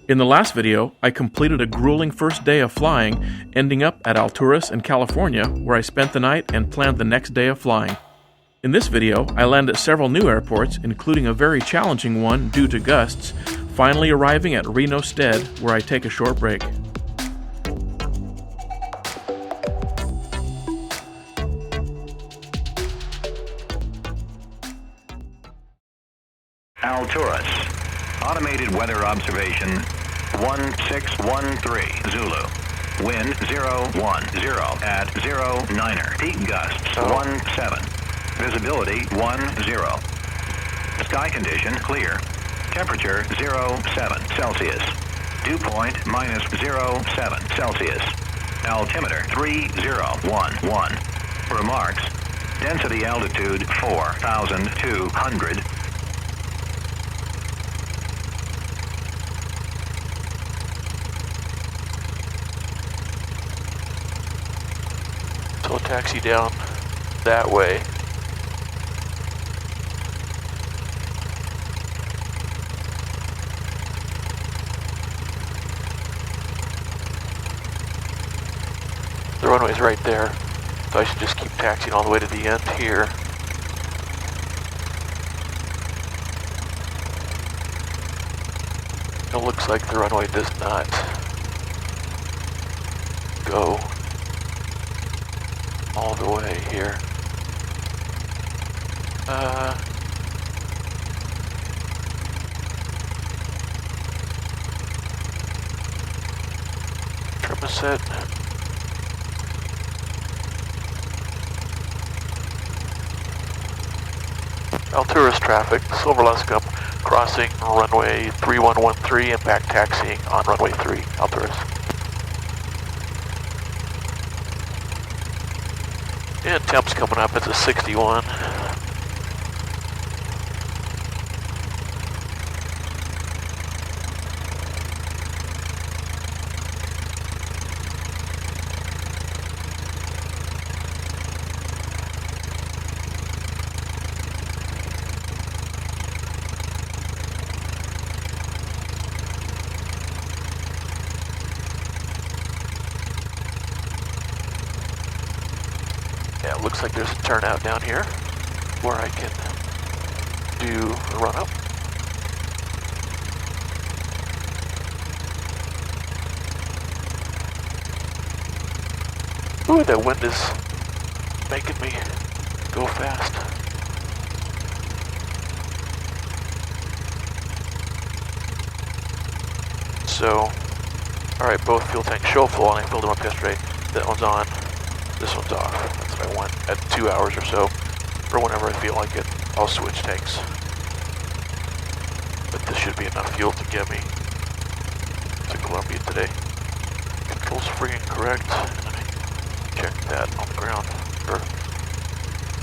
In the last video, I completed a grueling first day of flying, ending up at Alturas in California, where I spent the night and planned the next day of flying. In this video, I landed at several new airports, including a very challenging one due to gusts, finally arriving at Reno Stead, where I take a short break. Alturas. Automated weather observation 1613 Zulu. Wind 010 at 09er. Peak gusts 17. Visibility 10. Sky condition clear. Temperature 07 Celsius. Dew point -07 Celsius. Altimeter 3011. Remarks. Density altitude 4,200. So we'll taxi down that way. The runway's right there, so I should just keep taxiing all the way to the end here. It looks like the runway does not go all the way here. Trim is set. Alturas traffic, Silver Luscombe, crossing runway 3113 and back taxiing on runway 3, Alturas. And temps coming up, it's a 61. Yeah, it looks like there's a turnout down here where I can do a run up. Ooh, that wind is making me go fast. So, alright, both fuel tanks show full, and I filled them up yesterday. That one's on. This one's off. That's what I want. At 2 hours or so, or whenever I feel like it, I'll switch tanks. But this should be enough fuel to get me to Columbia today. Controls freaking correct. And I checked that on the ground. Or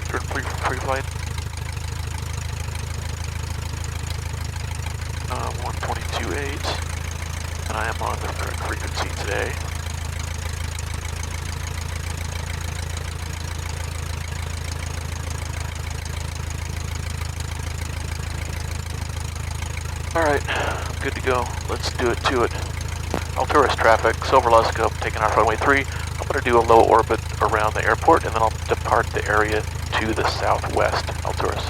during pre-flight. 122.8. And I am on the correct frequency today. Alright, I'm good to go. Let's do it to it. Alturas traffic, Silver Luscombe, taking off runway 3. I'm going to do a low orbit around the airport, and then I'll depart the area to the southwest, Alturas.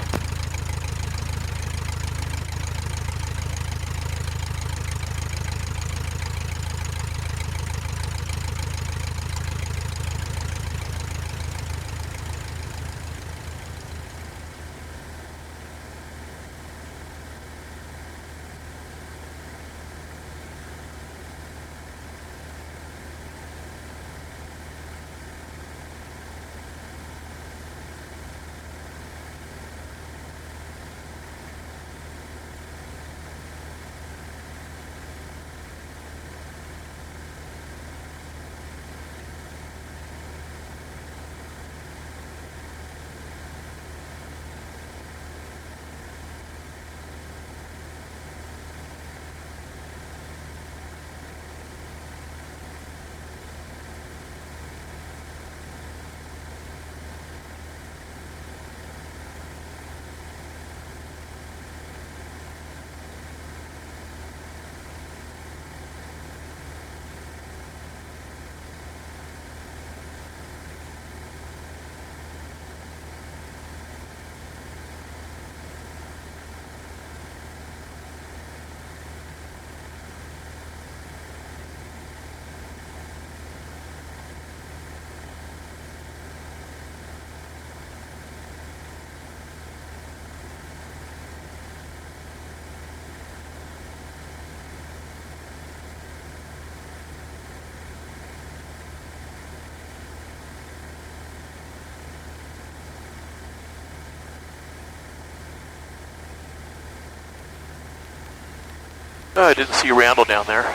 Oh, I didn't see Randall down there.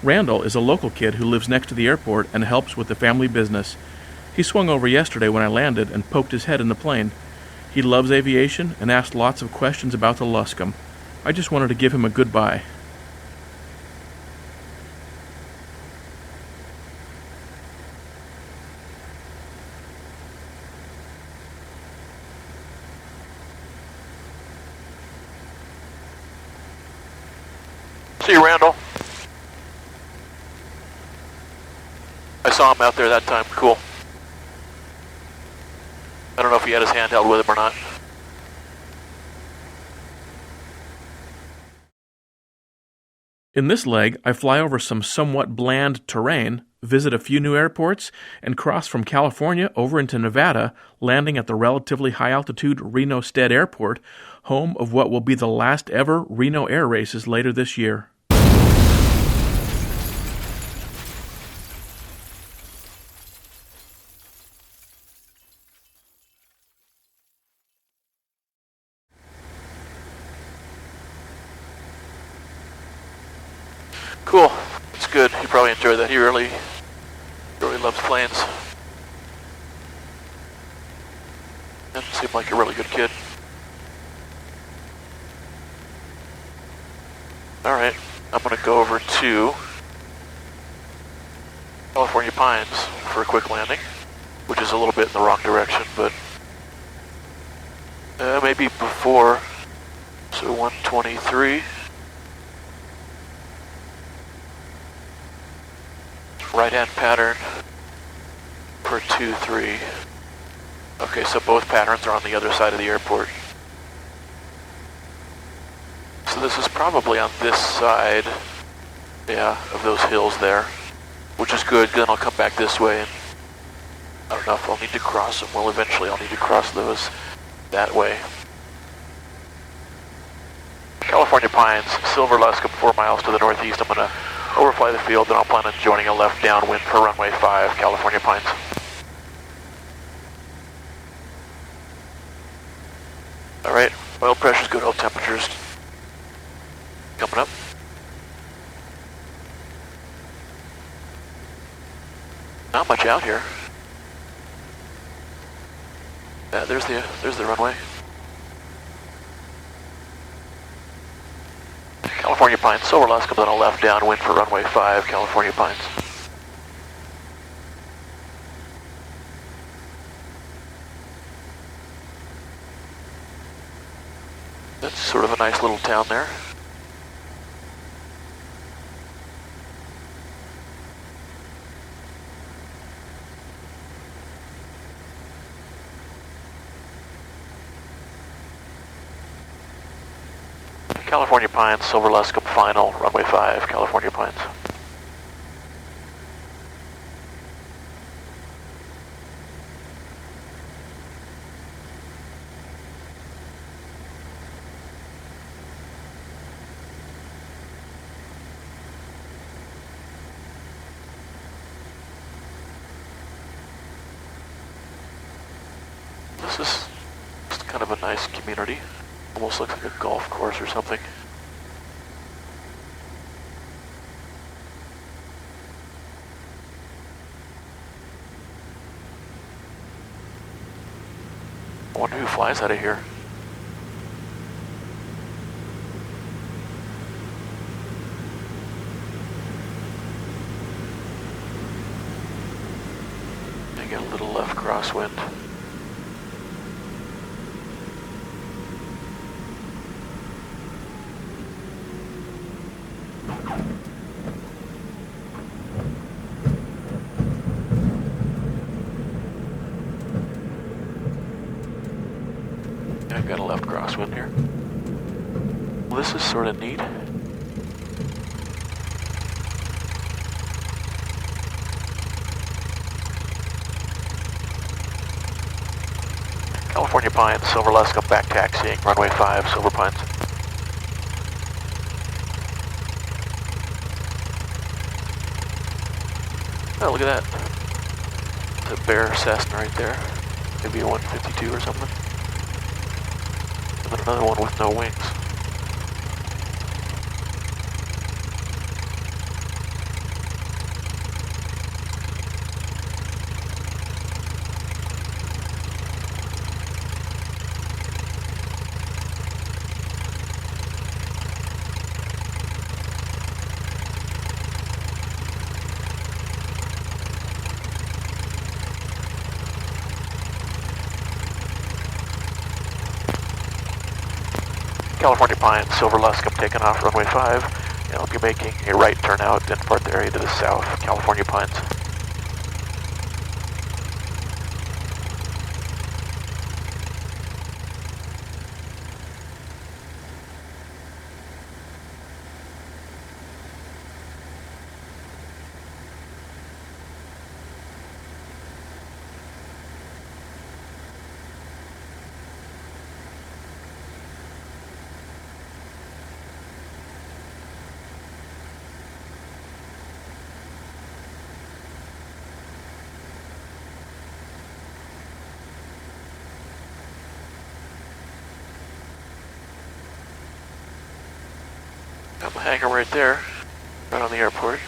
Randall is a local kid who lives next to the airport and helps with the family business. He swung over yesterday when I landed and poked his head in the plane. He loves aviation and asked lots of questions about the Luscombe. I just wanted to give him a goodbye. See you, Randall. I saw him out there that time. Cool. I don't know if he had his handheld with him or not. In this leg, I fly over some somewhat bland terrain, visit a few new airports, and cross from California over into Nevada, landing at the relatively high-altitude Reno Stead Airport, home of what will be the last ever Reno Air Races later this year. Cool. It's good. He probably enjoyed that. He really loves planes. And seemed like a really good kid. Alright, I'm going to go over to California Pines for a quick landing, which is a little bit in the wrong direction, but maybe before. So 123. Right-hand pattern for 2-3. Okay, so both patterns are on the other side of the airport. So this is probably on this side, yeah, of those hills there, which is good. Then I'll come back this way, and I don't know if I'll need to cross them. Well, eventually I'll need to cross those that way. California Pines, Silver Luscombe, 4 miles to the northeast. I'm going to overfly the field, then I'll plan on joining a left downwind for runway 5, California Pines. Alright, oil pressure's good, oil temperature's coming up. Not much out here. Yeah, there's the runway. California Pines, Silver Luscombe, then a left downwind for runway 5, California Pines. That's sort of a nice little town there. California Pines, Silver Luscombe, final, runway 5, California Pines. This is just kind of a nice community. Almost looks like a golf course or something. I wonder who flies out of here. I get a little left crosswind. I've got a left crosswind here. Well, this is sort of neat. California Pines, Silver Luscombe, back taxiing, runway 5, Silver Pines. Oh, look at that. The Bear Cessna right there. Maybe a 152 or something. And then another one with no wings. California Pines, Silver Luscombe taking off runway 5, and I'll be making a right turn out and depart the area to the south, California Pines. Got the hangar right there, right on the airport.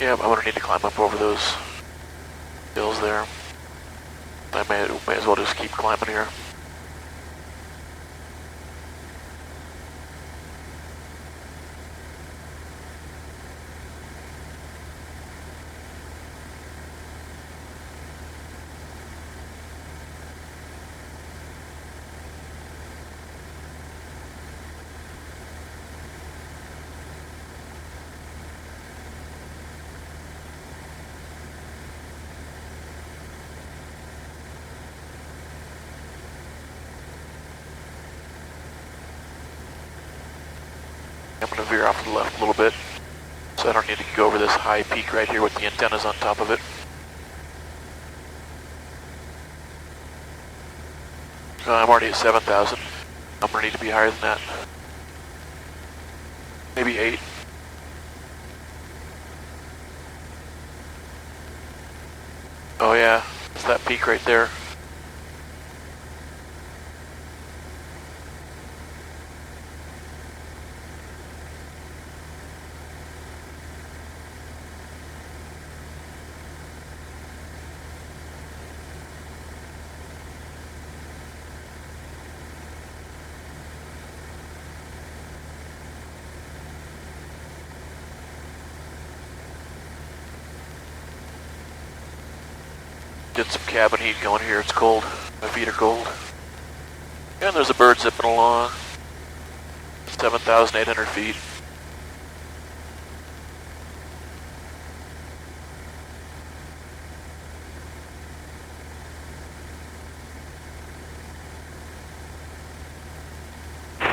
Yeah, I'm gonna need to climb up over those hills there. I may as well just keep climbing here. I'm going to veer off to the left a little bit, so I don't need to go over this high peak right here with the antennas on top of it. I'm already at 7,000. I'm going to need to be higher than that. Maybe 8. Oh yeah, it's that peak right there. Did some cabin heat going here, it's cold. My feet are cold. And there's a bird zipping along. 7,800 feet.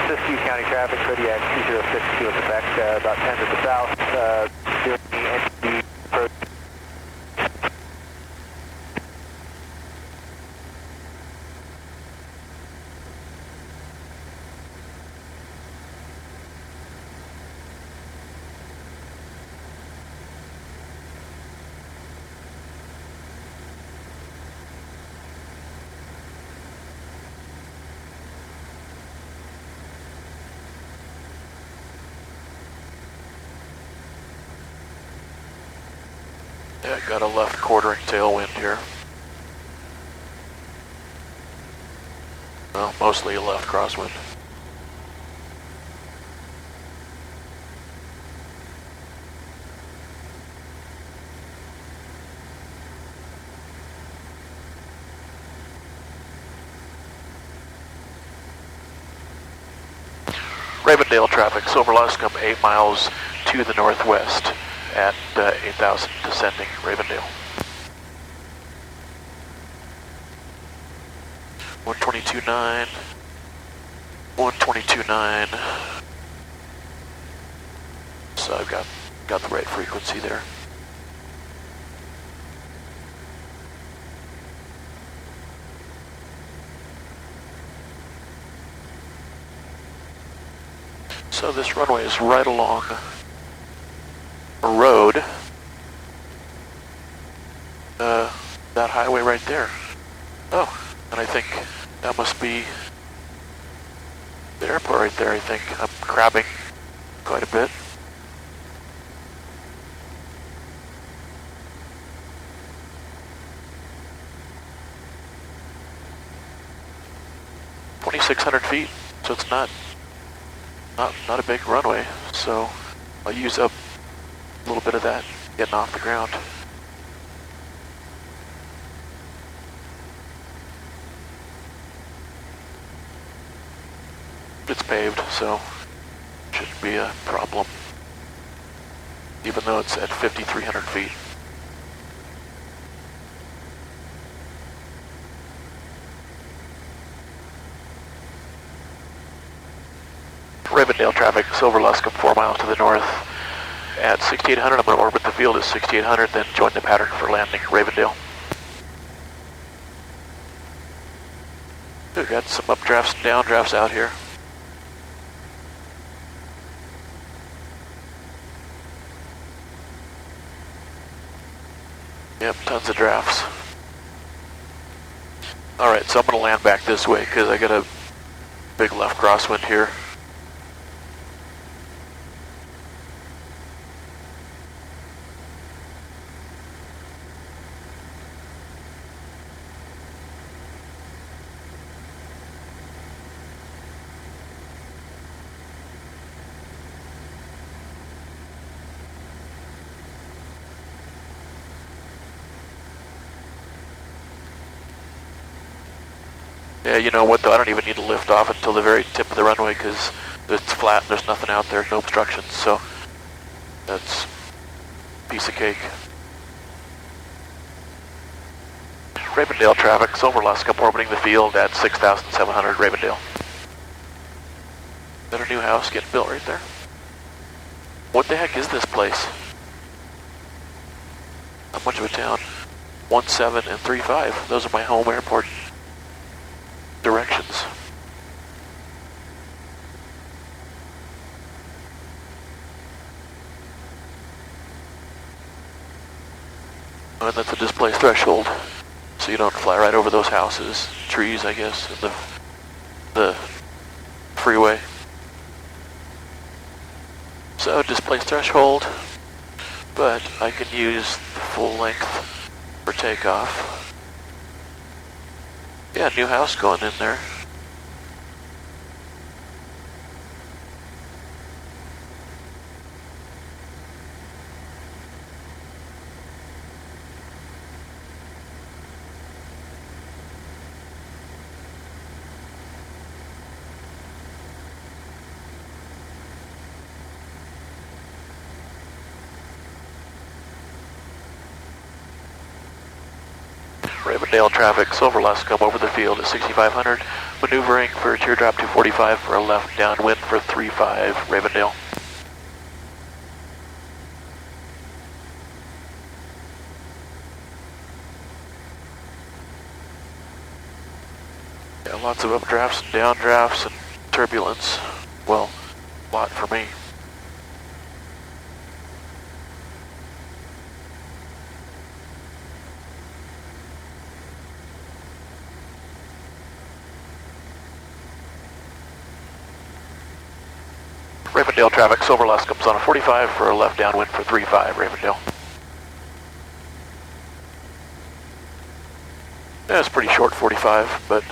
Siskiyou County traffic, ready at 2062 in effect, about 10 to the south, doing the NTD approach. Yeah, got a left quartering tailwind here. Well, mostly a left crosswind. Ravendale traffic, Silver Luscombe 8 miles to the northwest at 8,000 descending Ravendale. 122.9, 122.9. So I've got the right frequency there. So So this runway is right along a road. That highway right there. Oh, and I think that must be the airport right there, I think. I'm crabbing quite a bit. .600 feet, so it's not a big runway. So I'll use up a little bit of that getting off the ground. It's paved, so shouldn't be a problem, even though it's at 5,300 feet. Ravendale traffic, Silver Luscombe, 4 miles to the north. At 6,800, I'm going to orbit the field at 6,800, then join the pattern for landing Ravendale. We've got some updrafts and downdrafts out here. Yep, tons of drafts. Alright, so I'm going to land back this way because I got a big left crosswind here. Yeah, you know what though, I don't even need to lift off until the very tip of the runway because it's flat and there's nothing out there, no obstructions, so that's a piece of cake. Ravendale traffic, Silver Luscombe orbiting the field at 6,700 Ravendale. Is that a new house getting built right there? What the heck is this place? Not much of a town. 17 and 35, those are my home airport directions. And that's a display threshold, so you don't fly right over those houses, trees, I guess, and the freeway. So display threshold, but I can use the full length for takeoff. Yeah, new house going in there. Ravendale traffic, Silver Luscombe over the field at 6,500, maneuvering for teardrop 245 for a left downwind for 3-5 Ravendale. Yeah, lots of updrafts and downdrafts and turbulence. Well, a lot for me. Ravendale traffic, Silver Luscombe's on a 45 for a left downwind for 3-5 Ravendale. Yeah, it's pretty short 45, but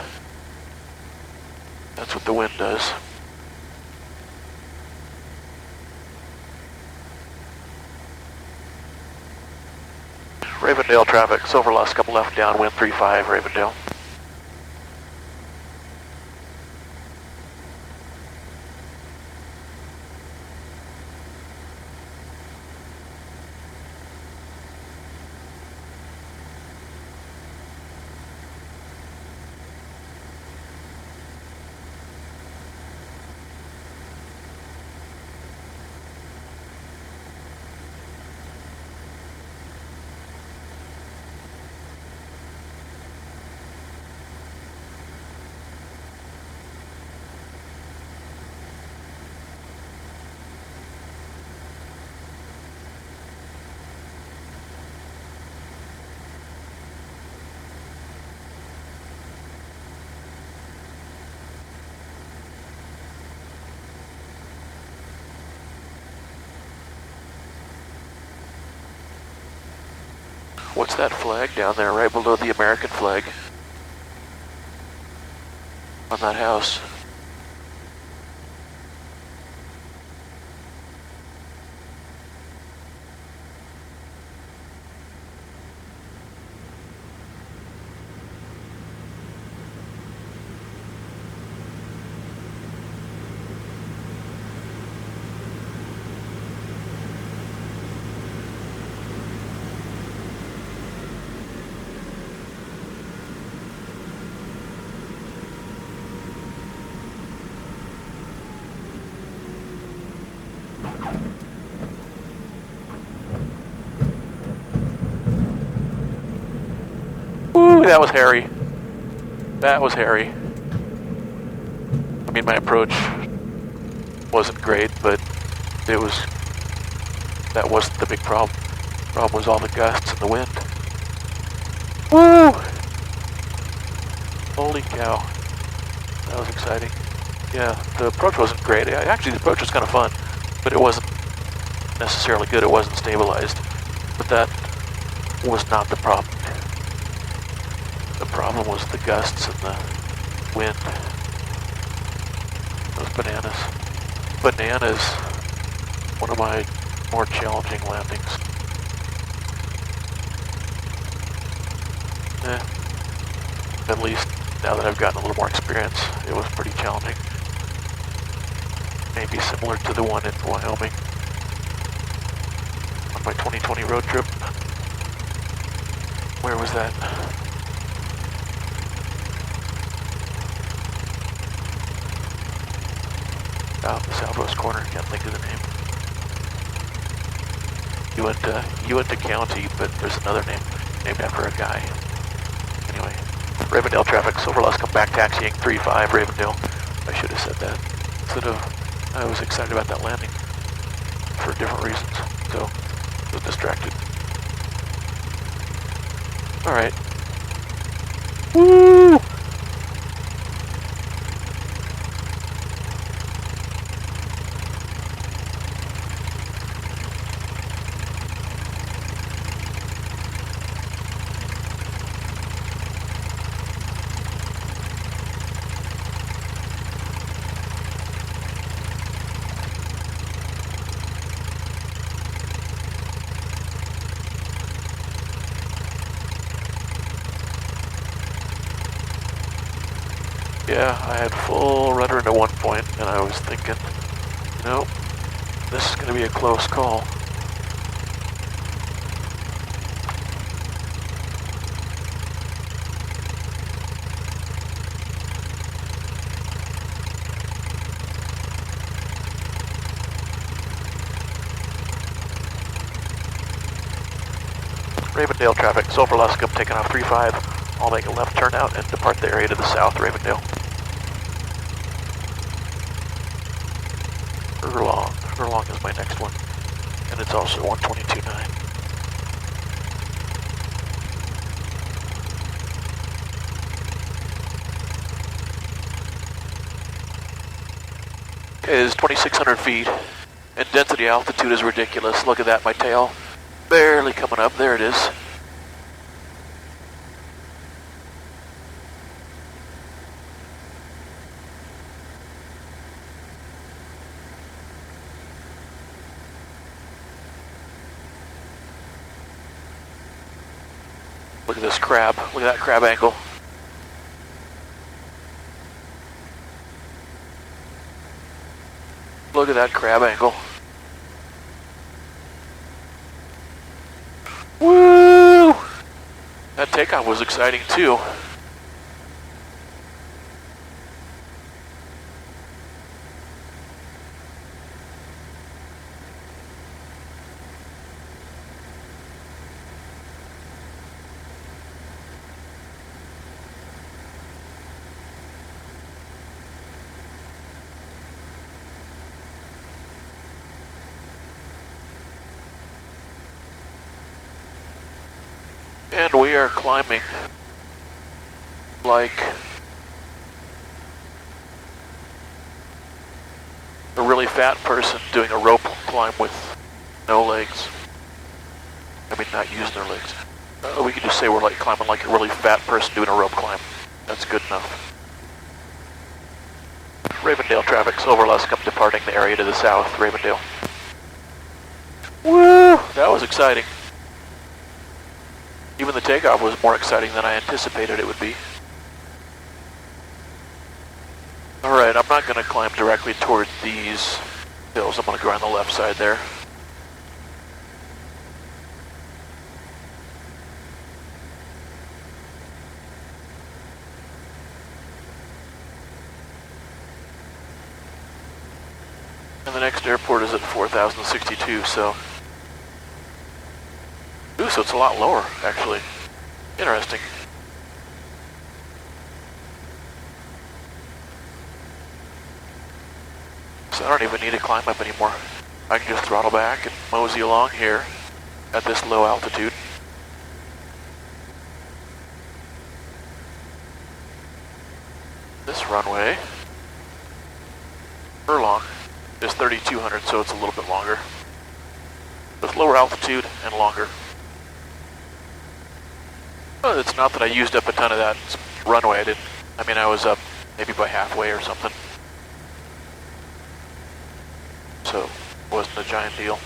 that's what the wind does. Ravendale traffic, Silver Luscombe left downwind 3-5 Ravendale. What's that flag down there right below the American flag? On that house. Woo, that was hairy. That was hairy. I mean, my approach wasn't great, but that wasn't the big problem. The problem was all the gusts and the wind. Woo! Holy cow. That was exciting. Yeah, the approach wasn't great. Actually, the approach was kind of fun, but it wasn't necessarily good. It wasn't stabilized. But that was not the problem. The problem was the gusts and the wind. Those bananas. Bananas, one of my more challenging landings. At least now that I've gotten a little more experience, it was pretty challenging. Maybe similar to the one in Wyoming on my 2020 road trip. Where was that? Out in the southwest corner, can't think of the name. Uinta County, but there's another name named after a guy. Anyway, Ravendale traffic, Silver Luscombe back taxiing 35 Ravendale. I should have said that. Instead of, I was excited about that landing for different reasons, so I was distracted. Alright. Woo! Yeah, I had full rudder at one point, and I was thinking, nope, this is going to be a close call. Ravendale traffic, Silver Luscombe taking off 35. I'll make a left turn out and depart the area to the south, Ravendale. Furlong is my next one, and it's also 122.9. It is 2,600 feet, and density altitude is ridiculous. Look at that, my tail barely coming up. There it is. Look at this crab. Look at that crab angle. Look at that crab angle. Woo! That takeoff was exciting too. And we are climbing like a really fat person doing a rope climb with no legs. I mean, not using their legs. We could just say we're like climbing like a really fat person doing a rope climb. That's good enough. Ravendale traffic, Silver Luscombe departing the area to the south, Ravendale. Woo! That was exciting. Even the takeoff was more exciting than I anticipated it would be. Alright, I'm not going to climb directly toward these hills. I'm going to go around the left side there. And the next airport is at 4,062, so... Ooh, so it's a lot lower, actually. Interesting. So I don't even need to climb up anymore. I can just throttle back and mosey along here at this low altitude. This runway, furlong, is 3,200, so it's a little bit longer. With lower altitude and longer. Well, it's not that I used up a ton of that runway. I was up maybe by halfway or something. So it wasn't a giant deal.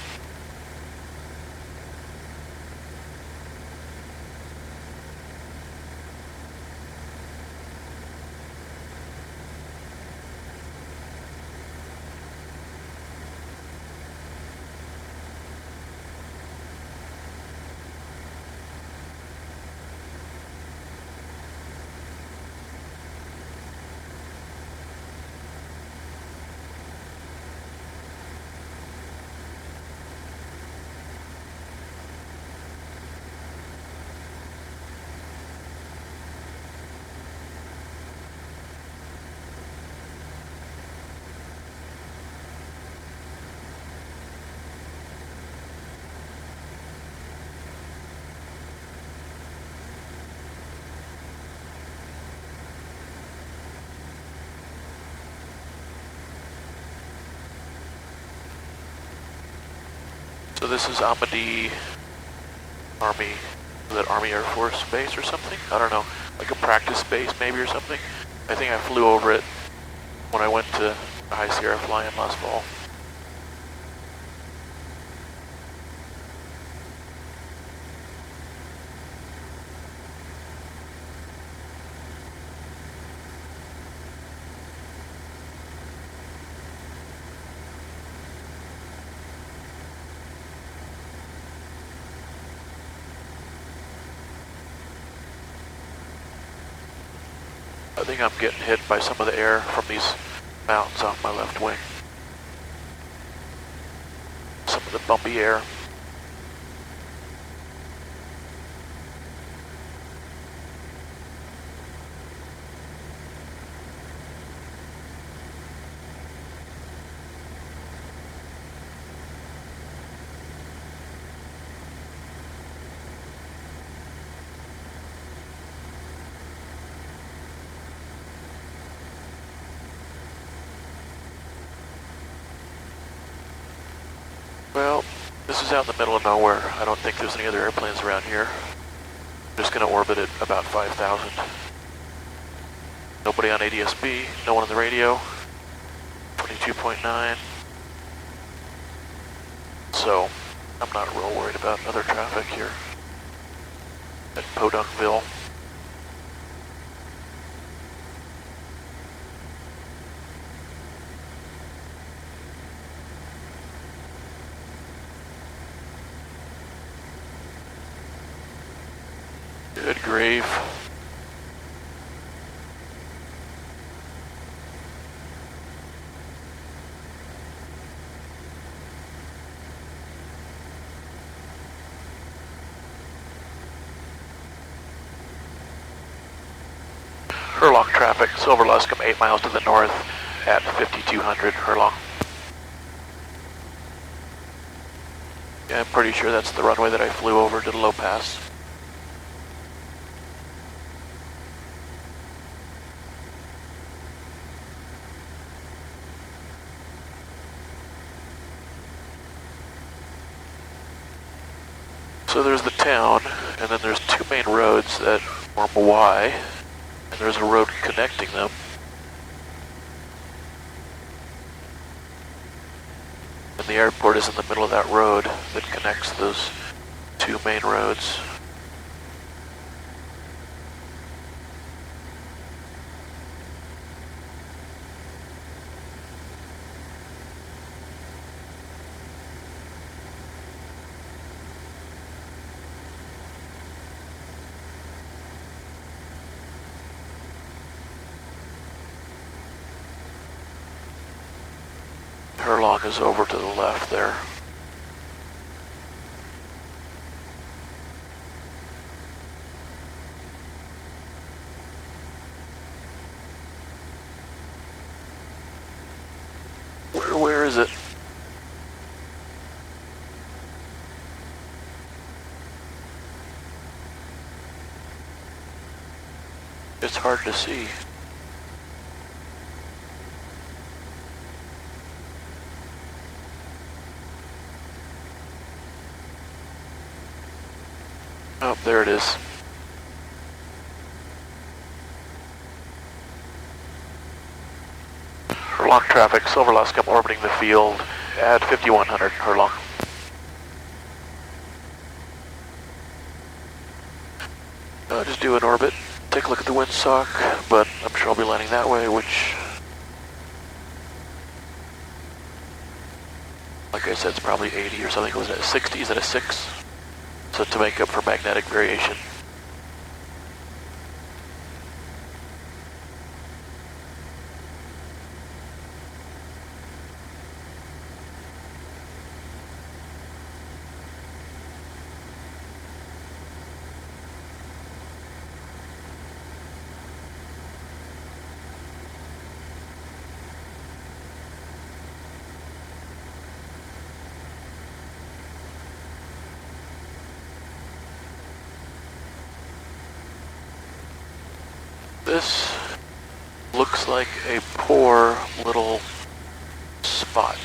So this is Amity Army, is that Army Air Force base or something? I don't know, like a practice base maybe or something. I think I flew over it when I went to High Sierra Fly-In last fall. I think I'm getting hit by some of the air from these mountains off my left wing. Some of the bumpy air. Well, this is out in the middle of nowhere. I don't think there's any other airplanes around here. I'm just going to orbit at about 5,000. Nobody on ADS-B, no one on the radio. 22.9. So, I'm not real worried about other traffic here at Podunkville. Good grief. Furlong traffic, Silver Luscombe 8 miles to the north at 5,200 furlong. Yeah, I'm pretty sure that's the runway that I flew over to the low pass. So there's the town, and then there's two two main roads that form a Y, and there's a road connecting them. And the airport is in the middle of that road that connects those two main roads. Furlong is over to the left there. Where is it? It's hard to see. Oh, there it is. Furlong traffic, Silver Luscombe orbiting the field at 5100 Furlong. Just do an orbit, take a look at the windsock, but I'm sure I'll be landing that way, which, like I said, it's probably 80 or something. Was it a 60? Is that a 6? So to make up for magnetic variation. This looks like a poor little spot.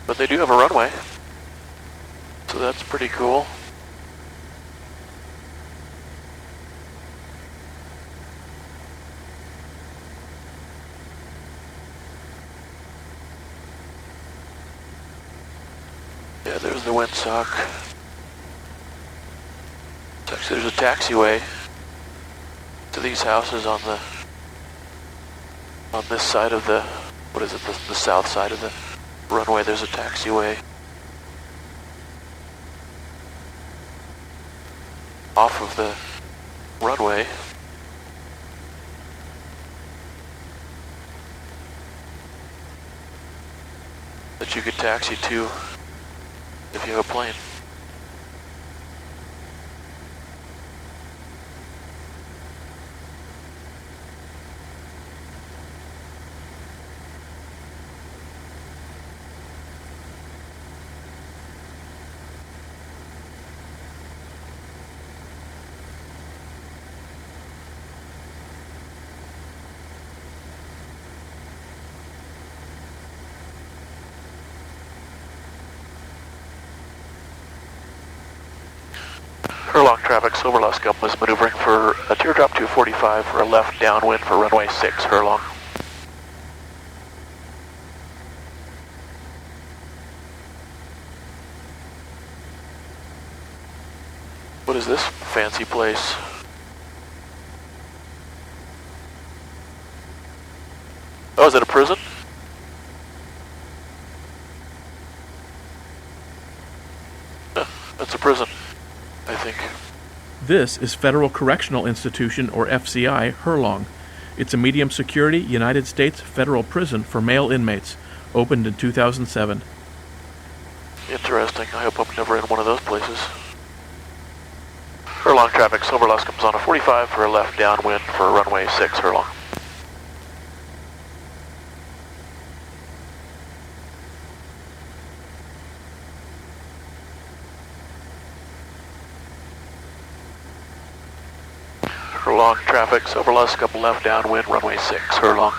But they do have a runway, so that's pretty cool. Yeah, there's the windsock. Actually, there's a taxiway to these houses on this side of the, what is it, the south side of the runway. There's a taxiway. Off of the runway. That you could taxi to if you have a plane. Furlong traffic, Silver Luscombe was maneuvering for a teardrop 245 for a left downwind for runway 6, Furlong. What is this fancy place? Oh, is it a prison? That's a prison, I think. This is Federal Correctional Institution, or FCI, Furlong. It's a medium security United States federal prison for male inmates, opened in 2007. Interesting. I hope I'm never in one of those places. Furlong traffic, Silver Luscombe's on a 45 for a left downwind for runway 6, Furlong. Furlong traffic, Silver Luscombe left downwind, runway 6, Furlong.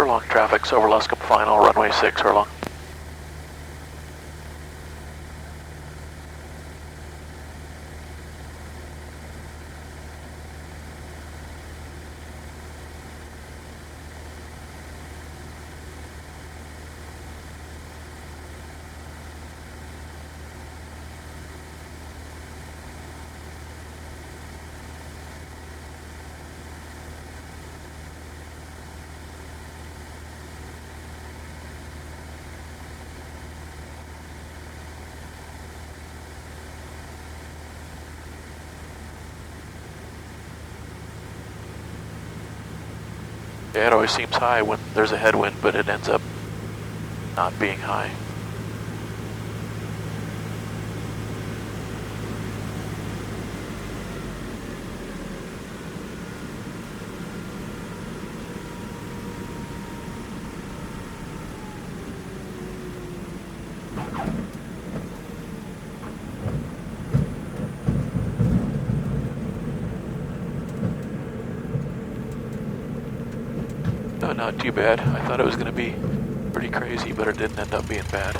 Furlong traffic's over Luscombe final, runway 6, Furlong. Yeah, it always seems high when there's a headwind, but it ends up not being high. No, not too bad. I thought it was going to be pretty crazy, but it didn't end up being bad.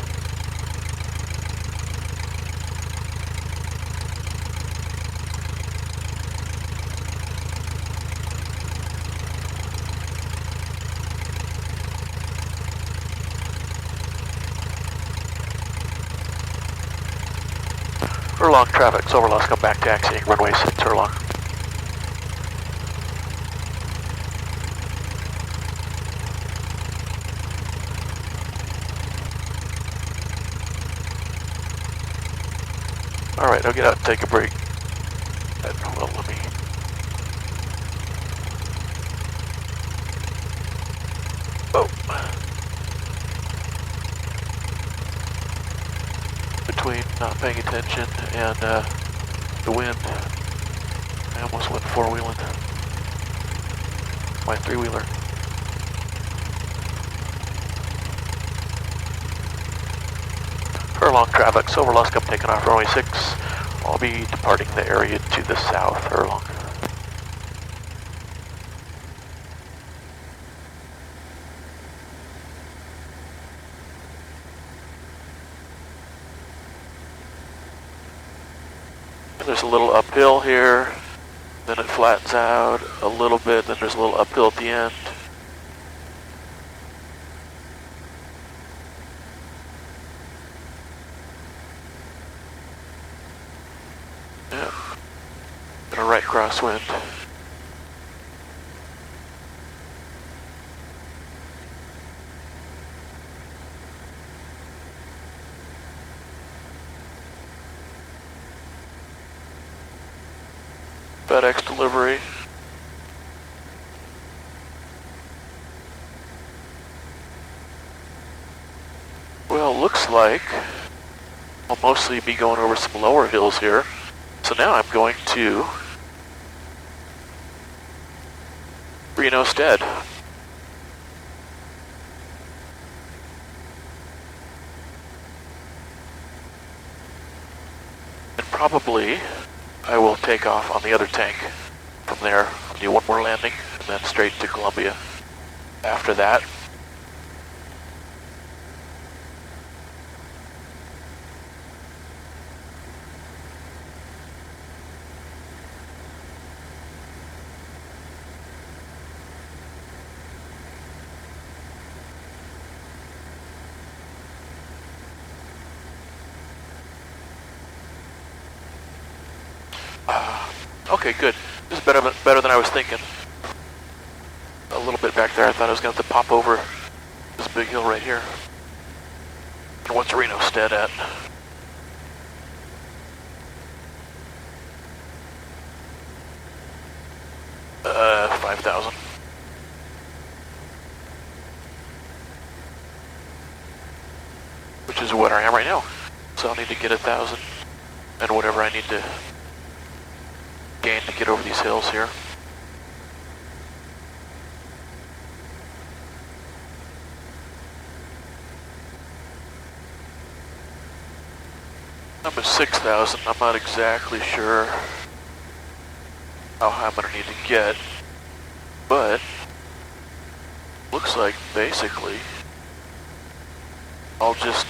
Furlong traffic, over Luscombe, back taxiing, runway 6, Furlong. Alright, I'll get out and take a break. Well, let me... Oh. Between not paying attention and the wind, I almost went four-wheeling. My three-wheeler. Furlong traffic, over Luscombe, taking off runway 6. I'll be departing the area to the south, Furlong. There's a little uphill here, then it flattens out a little bit, then there's a little uphill at the end. Yeah, and a right crosswind. FedEx delivery. Well, looks like I'll mostly be going over some lower hills here. So now I'm going to Reno Stead. And probably I will take off on the other tank from there, do one more landing, and then straight to Columbia after that. Okay, good. This is better than I was thinking. A little bit back there, I thought I was going to have to pop over this big hill right here. And what's Reno Stead at? Uh, 5,000. Which is what I am right now. So I'll need to get 1,000 and whatever I need to gain to get over these hills here. I'm at 6,000. I'm not exactly sure how high I'm going to need to get, but looks like basically I'll just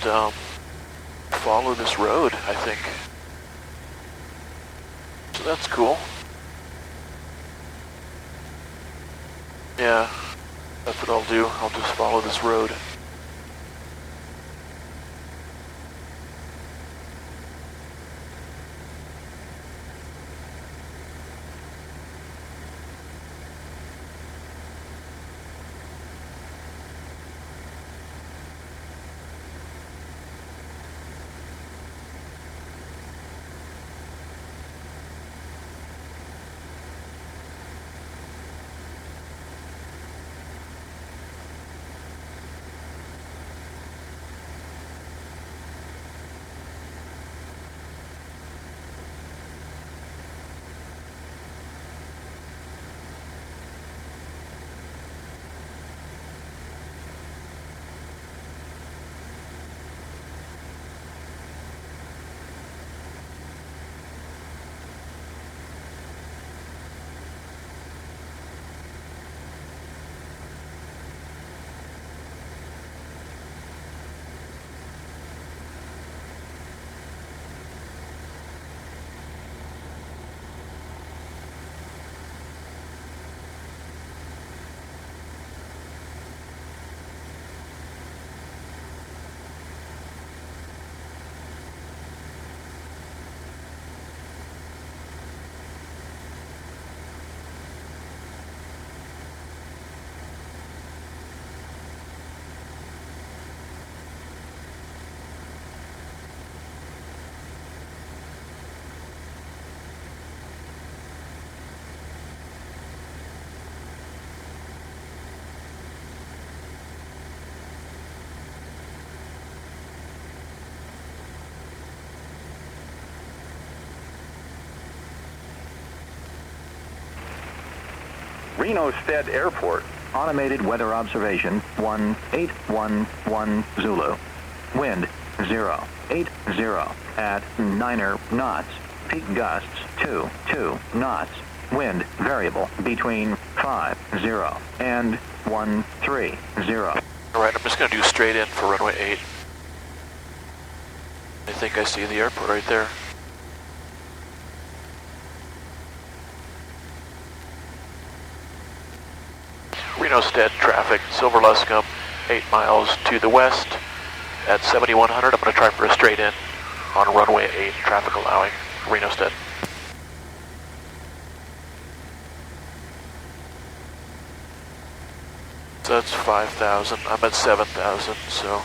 follow this road, I think. So that's cool. Yeah, that's what I'll do. I'll just follow this road. Reno Stead Airport. Automated weather observation 1811 Zulu. Wind 080 at 9 knots. Peak gusts 22 knots. Wind variable between 50 and 130. Alright, I'm just going to do straight in for runway 8. I think I see the airport right there. Reno Stead traffic, Silver Luscombe, 8 miles to the west at 7100. I'm going to try for a straight in on runway 8, traffic allowing, Reno Stead. So that's 5,000. I'm at 7,000, so.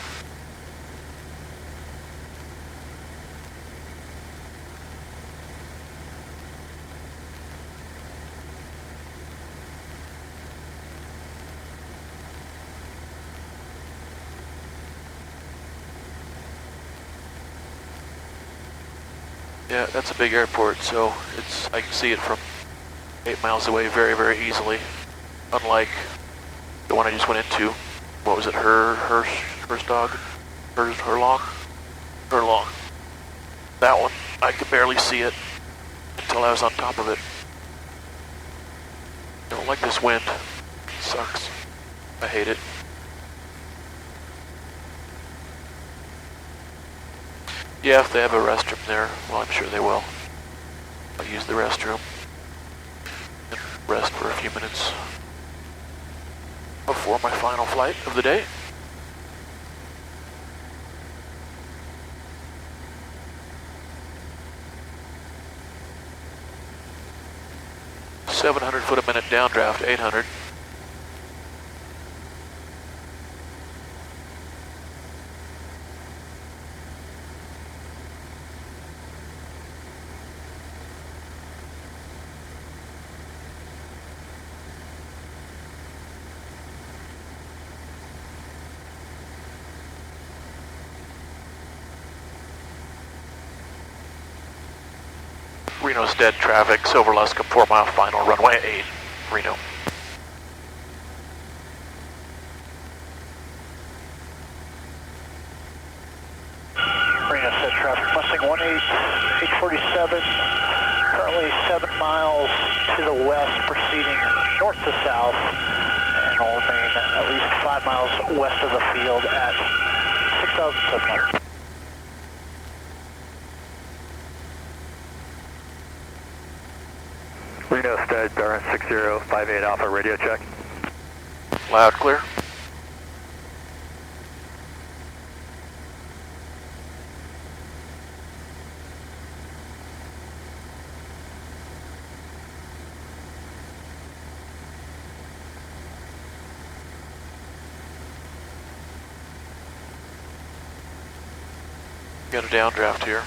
Yeah, that's a big airport, so I can see it from 8 miles away very, very easily. Unlike the one I just went into. What was it? Herlong? That one, I could barely see it until I was on top of it. I don't like this wind. It sucks. I hate it. Yeah, if they have a restroom there, well, I'm sure they will. I'll use the restroom and rest for a few minutes before my final flight of the day. $700 foot a minute downdraft, 800. Reno Stead traffic, Silver Luscombe, 4 mile final, runway 8, Reno. Reno Stead traffic, Mustang 847, currently 7 miles to the west, proceeding north to south, and will remain at least 5 miles west of the field at 6,700. Reno Stead, bearing 6058 Alpha, radio check. Loud, clear. Got a downdraft here.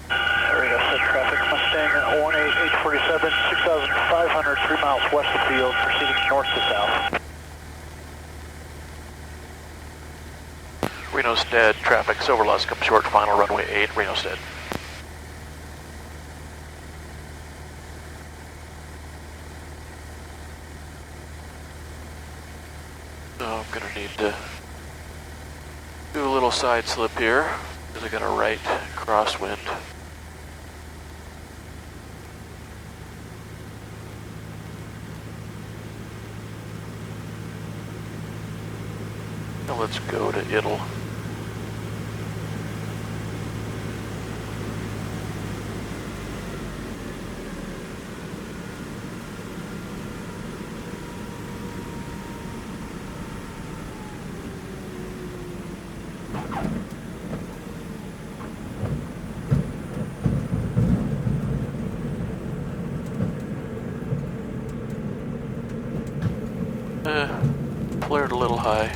Reno Stead traffic, Mustang 18847, 6,500, 3 miles west of the field, proceeding north to south. Reno Stead, traffic, over Luscombes, short, final runway 8, Reno Stead. So I'm gonna need to do a little side slip here, because I got a right crosswind. Now let's go to Idle. Flared a little high.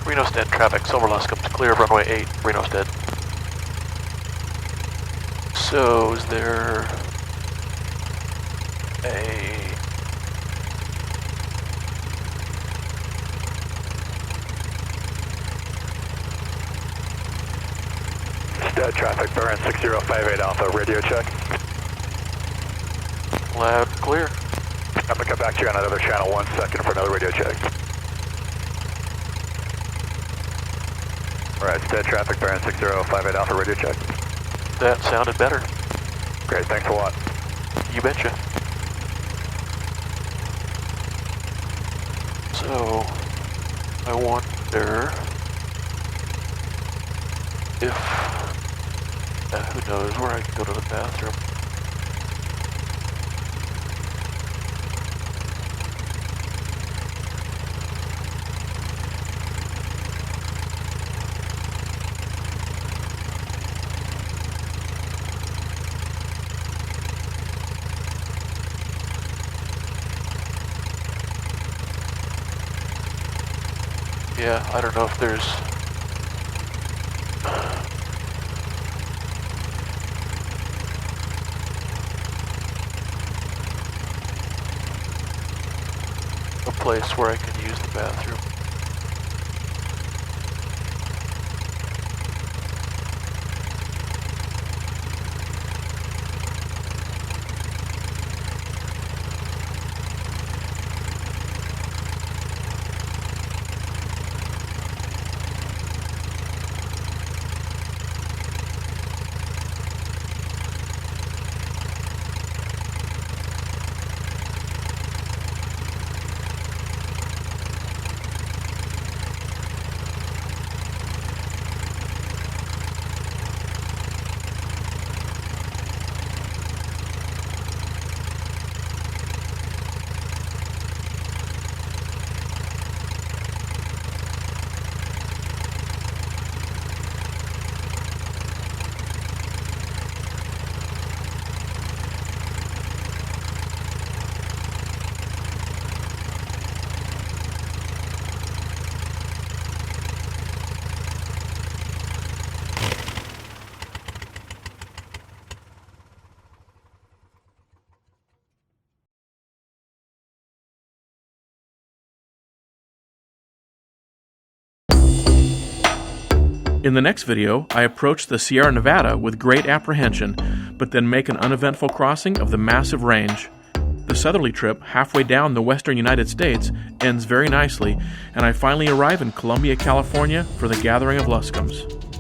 Reno Stead traffic, Silver Luscombes, clear of runway 8, Reno Stead. So, is there a... Stead traffic, bearing 6058 Alpha, radio check. Loud, clear. I'm gonna come back to you on another channel, 1 second for another radio check. Alright, Stead traffic, bearing 6058 Alpha, radio check. That sounded better. Great, thanks a lot. You betcha. So, I wonder if, who knows where I can go to the bathroom. Yeah, I don't know if there's a place where I can use the bathroom. In the next video, I approach the Sierra Nevada with great apprehension, but then make an uneventful crossing of the massive range. The southerly trip, halfway down the western United States, ends very nicely, and I finally arrive in Columbia, California for the gathering of Luscombes.